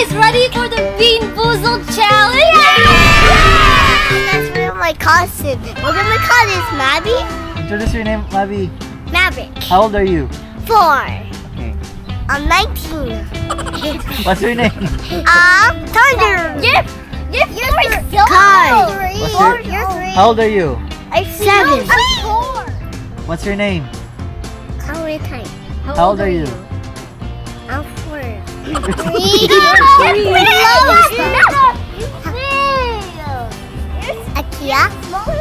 guys ready for the beanboozled challenge? That's where my cousin. We're gonna call this Mabby. Introduce your name, Mabby. Maverick. How old are you? 4. Okay. I'm 19. What's your name? Thunder. You're so How old are you? I'm 7. I'm 4. What's your name? Clementine. How old are you? I'm 4. 𝐇𝐎𝐏𝐄.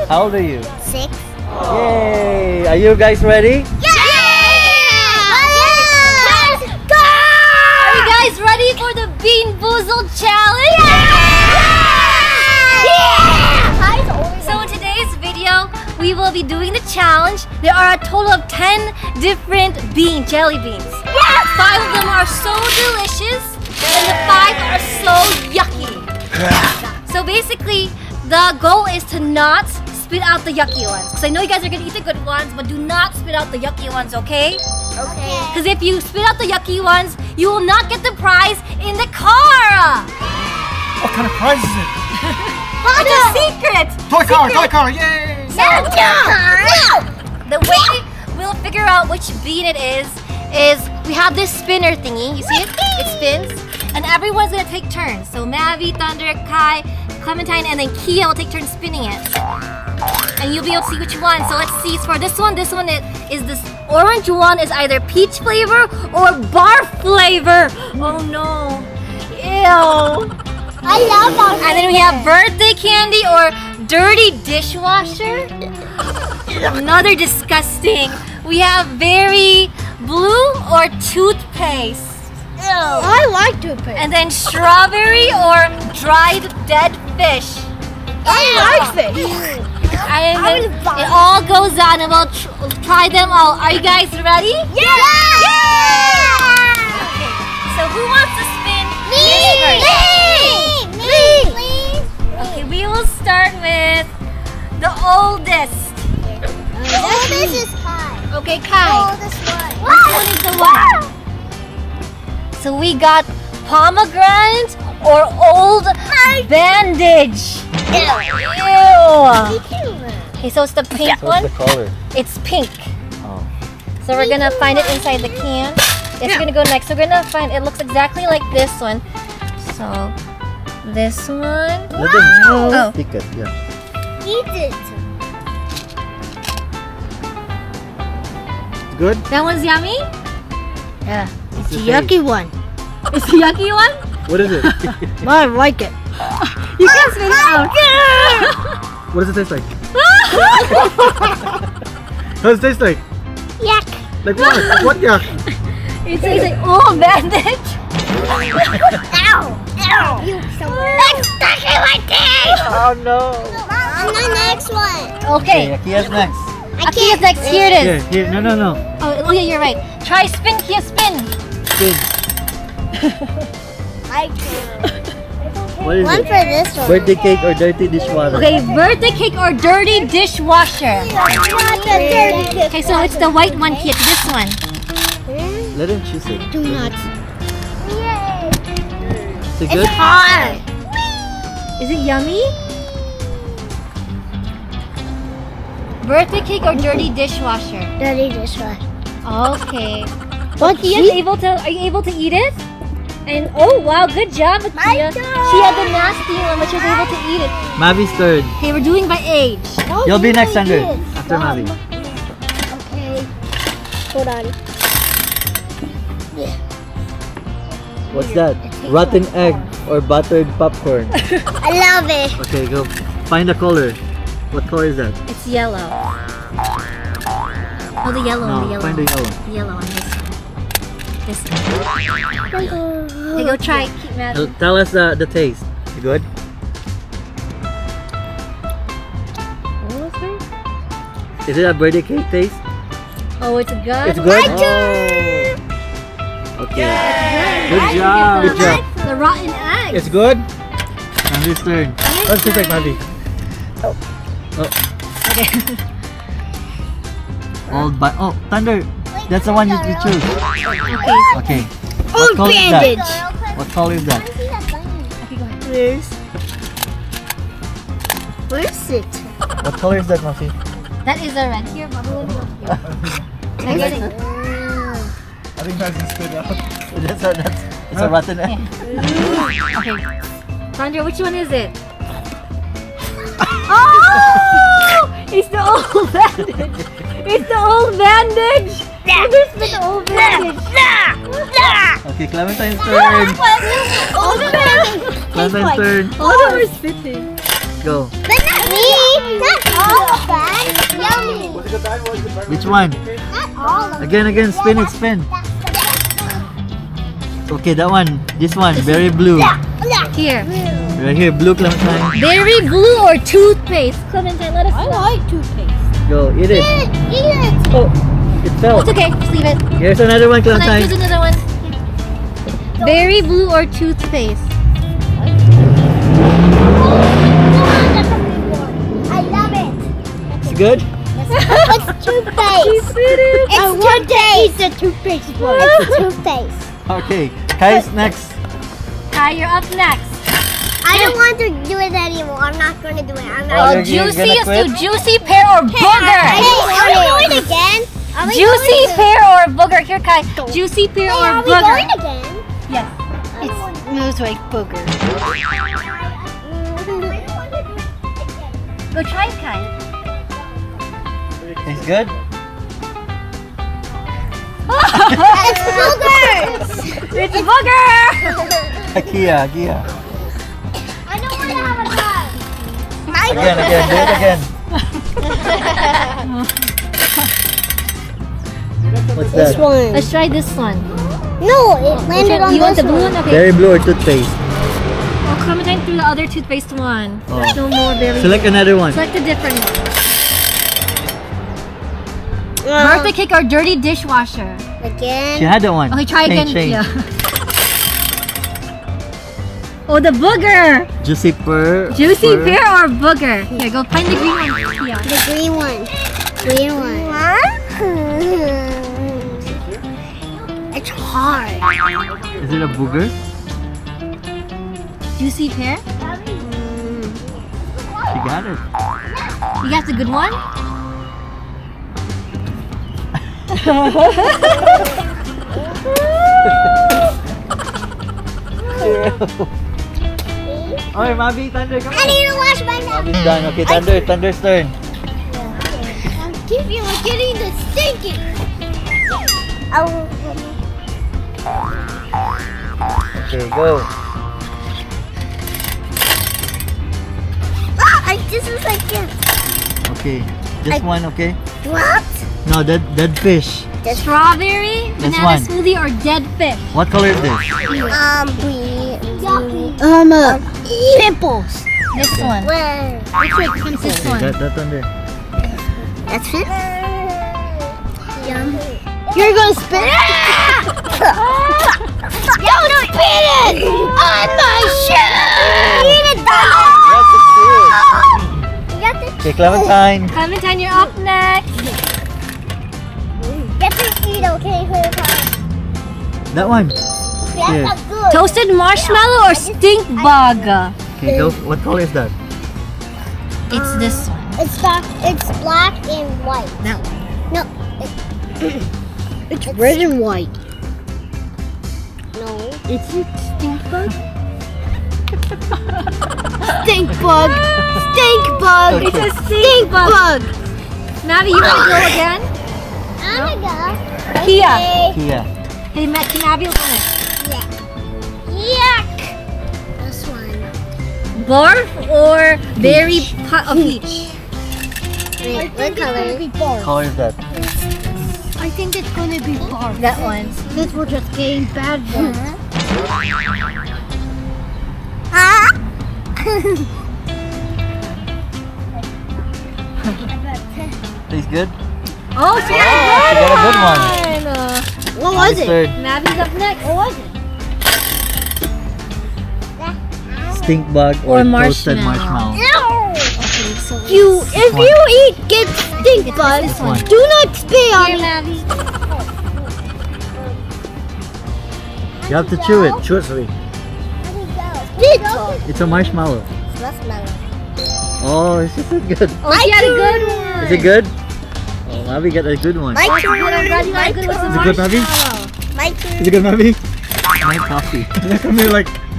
How old are you? 6. Yay! Are you guys ready? Are you guys ready for the beanboozled challenge? So in today's video, we will be doing the challenge. There are a total of 10 different jelly beans. 5 of them are so delicious, and the 5 are so yucky. So basically, the goal is to not spit out the yucky ones. Because I know you guys are going to eat the good ones, but do not spit out the yucky ones, okay? Okay. Because if you spit out the yucky ones, you will not get the prize in the car! What kind of prize is it? It's a secret! Toy car, yay! The way we'll figure out which bean it is we have this spinner thingy. You see it? It spins. And everyone's going to take turns. So Mavy, Thunder, Kai, Clementine, and then 𝐇𝐎 will take turns spinning it. And you'll be able to see which one. So let's see. For this one is this orange one is either peach flavor or barf flavor. Oh no. Ew. I love that. And then we have birthday candy or dirty dishwasher. Another disgusting. We have very blue or toothpaste. I like toothpaste. And then strawberry or dried dead fish. I like fish. And then it all goes on and we'll try them all. Are you guys ready? Yeah! Okay. So who wants to spin? Me! Okay, we will start with the oldest. The oldest is Kai. Okay, Kai. Oldest one. Which one is the one? So we got pomegranate or old bandage. Ew. Okay, so it's the pink What's one. the color? It's pink. Oh. So we're gonna find it inside the can. It's gonna go next. So we're gonna find it looks exactly like this one. So this one. Let them pick it, yeah. Eat it. Good? That one's yummy? Yeah. It's The yucky one. It's the yucky one? What is it? I like it. You can't spit it out. What does it taste like? How does it taste like? Yuck. Like what? What yuck? It tastes like old bandage. Ow. You That's stuck in my teeth. Oh no! On the next one. Okay. 𝐇𝐎's next. 𝐇𝐎's next. Here it is. Here, no. Oh yeah, you're right. Try spin, 𝐇𝐎, spin. Spin. What is One it? for this one. Birthday cake or dirty dishwater? Okay, birthday cake or dirty dishwasher. Okay, so it's the white one, 𝐇𝐎. This one. Let him choose it. Do not. Is it good? Hard. Is it yummy? Birthday cake or dirty dishwasher? Dirty dishwasher. Okay. Well, 𝐇𝐎's able to. Are you able to eat it? And oh wow, good job, 𝐇𝐎. She had the nasty one, but she was able to eat it. Mavi's third. Okay, we're doing by age. You'll be next, Thunder. After Mavi. Okay. Hold on. What's that? Rotten egg or buttered popcorn? I love it. Okay, go. Find the color. What color is that? It's yellow. Oh, the yellow one, the yellow find the one. yellow. The yellow one, this one. Okay, go try it. Keep mad. Tell us the taste. Good? Is it a birthday cake taste? Oh, it's good. It's good? Oh. Okay. Good job. Good job. The rotten egg. It's good? Mavi's turn. Let's take Mavi. Oh. Okay. Old but Thunder. That's the one you choose. Okay. Okay. Old bandage. What color is that? scissors. Where's it? What color is that, Muffy? That is a red. Here, Bubba will help you. Next thing. I think that's just spit out. It's a rotten egg. Okay. Sandra, which one is it? Oh! It's the old bandage. It's the old bandage. There's the old bandage. Okay, Clementine's turn. Old bandage. Clementine's turn. Oh, no, we're spitting. Go. But not me. Not all of that. Yummy. Which one? Not all of Again, spin it, spin. Okay, that one. This one, berry blue. Here. Right here, blue Clementine. Berry blue or toothpaste? Clementine, let us know. I like toothpaste. Go, eat it. Eat it. Oh, it fell. It's okay, just leave it. Here's another one, Can I Clementine. choose another one? Berry blue or toothpaste? I love it. It's good? It's toothpaste. It's the toothpaste one. It's toothpaste. Okay, Kai's next. Kai, you're up next. I don't want to do it anymore. I'm not going to do it. I'm Oh, not. you're Juicy, gonna let's quit? do juicy, pear, or booger. Hey, are we going again? Are we Juicy, going pear, or booger. Here, Kai. Juicy, pear, Hey, or are we booger. going again? Yes. It smells like booger. Go try it, Kai. It's good? It's boogers. It's booger! Kia. I don't want to have a try. Again, do it again. What's that? one. Let's try this one. No, it landed on You want the this blue one. one? Okay. Berry blue or toothpaste? Oh, Clementine threw the other toothpaste one. Oh. No more berry. Select another one. Select a different one. Birthday cake or dirty dishwasher? Again. She had that one. Okay, try again. Change. Yeah. Oh, the booger! Juicy pear. Juicy pear or booger? Here, go find the green one. Yeah. The green one. Green one. It's hard. Is it a booger? Juicy pear? She got it. You got the good one? Alright, Mavi, Thunder, come I on. need to wash my mouth. Mavi's done. Okay, Thunder's turn. I'm getting the stinking. Oh. Okay, go. This is like this. Okay, just one, okay? What? No, dead fish. Strawberry, This banana one. smoothie, or dead fish? What color is this? Pimples. This one. Where? Which way comes this Okay, one? that Thunder. That's it. Yum. You're gonna spit it? Don't spit it on my shoe! Eat it down! You got to Okay, Clementine. Clementine, you're up next. get to eat, okay? That one. That's Yeah. not good. Toasted marshmallow or stink bug? Okay, go. What color is that? It's this one. It's black and white. That one. No. It's red and white. No. It's a stink bug. Stink bug. Stink bug. Okay. It's a stink bug. Mavi, you want to go again? I'm gonna go. Kia. Kia. Hey, Mavi will go next. Yuck. This one. Barf or berry peach? Wait, what color? What color is that? I think it's gonna be barf. That one. This will just gain bad ones. Huh? Tastes good? Oh, she She got got a good one. one. What was it? Third. Mavi's up next. What was it? Stink bug or, Or toasted marshmallow. marshmallow. If you eat get stink bug, this one. do not spit on Here, me. Mavi. You have to chew it. Chew it, sorry. Little. It's a marshmallow. Marshmallow. Oh, this is good. Oh, she had a good one. Is it good? Oh, Mavi got a good one. My Oh, turn. good. I'm glad you got a good one. Is it good, Mavi? My turn. Is it good, Mavi? My coffee. How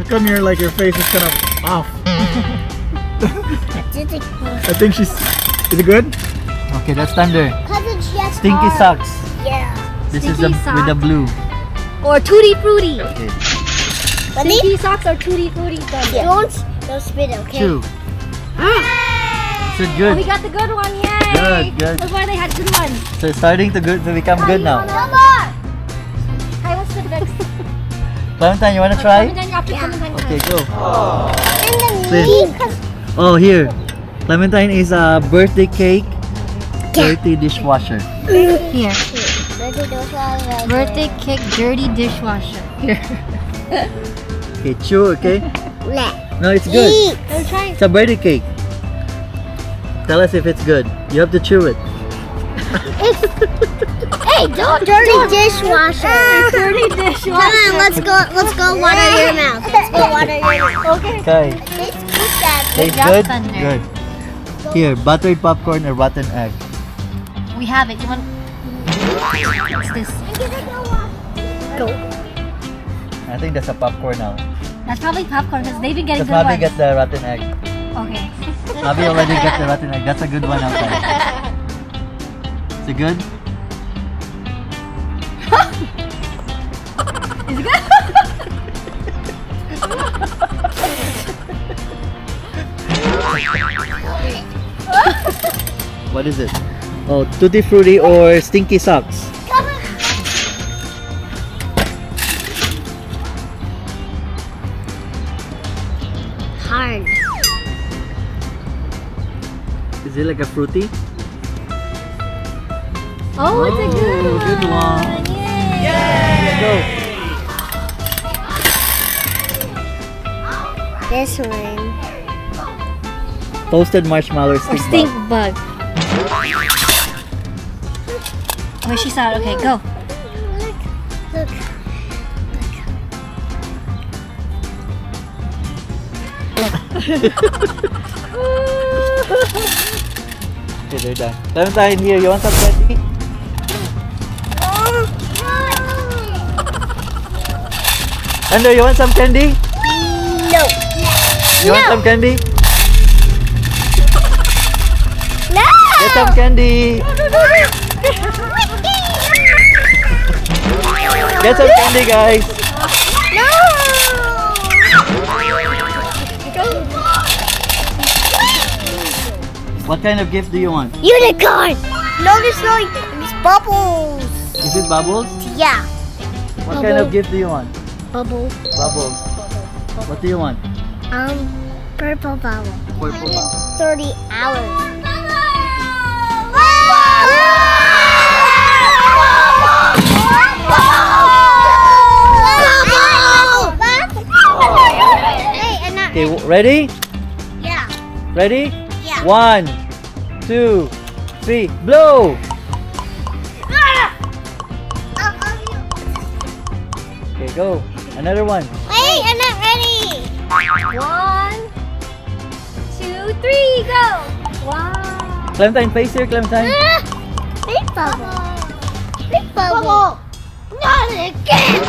come you're like your face is kind of off? I think she's. Is it good? Okay, that's Thunder. Cousin, she has Stinky arms. socks. Yeah. This is Stinky with the socks. blue. Or Tutti Frutti. Okay. Stinky socks or Tutti Frutti. Yeah. Don't spit it, okay? Chew. Is it Oh, good? we got the good one. Yay. Good, good. That's why they had good ones. So it's starting to become good now. Come on. Kai, what's the next? Clementine, you wanna try? Clementine. Okay, go. And then Please. me, 'cause Oh, here. Clementine is a birthday cake. Dirty dishwasher. Here. Birthday dishwasher. Birthday cake, dirty dishwasher. Here. Okay, chew, okay? Nah. No, it's good. Eat. Let's try. It's a birthday cake. Tell us if it's good. You have to chew it. Hey, don't dirty dishwasher. Dirty Come dishwasher. on, let's go water your mouth. Let's go water your mouth. Okay. Okay. Let's eat that. Tastes job, good? Thunder. Good. Here, buttered popcorn or rotten egg. We have it. You want? What's this? Go. I think that's a popcorn now. That's probably popcorn because they've been getting Because good Mavi ones. got the rotten egg. Okay. Mavi already got the rotten egg. That's a good one outside. Is it good? Is it good? What is it? Oh, Tutti Frutti or Stinky Socks? Hard. Is it like a fruity? Oh, it's a good one. Good one. Yay. Go. This one. Toasted marshmallow Or stink stink bug. bug. Oh, she saw it. Okay, go. Look. Okay, they're done. Clementine, here, you want some candy? Thunder, you want some candy? No. You want some candy? No. Get some candy! Get some candy, guys! No. What kind of gift do you want? Unicorn. No, there's bubbles. Is it bubbles? Yeah. What kind of gift do you want? Bubble. Bubbles. What do you want? Purple bubble. Purple bubble. 30 hours. Okay, ready? Yeah. Ready? Yeah. 1, 2, 3, blow! Okay, go. Another one. Wait, I'm not ready. 1, 2, 3, go! Wow. Clementine, face here, Clementine. Big bubble. Big bubble. Not again.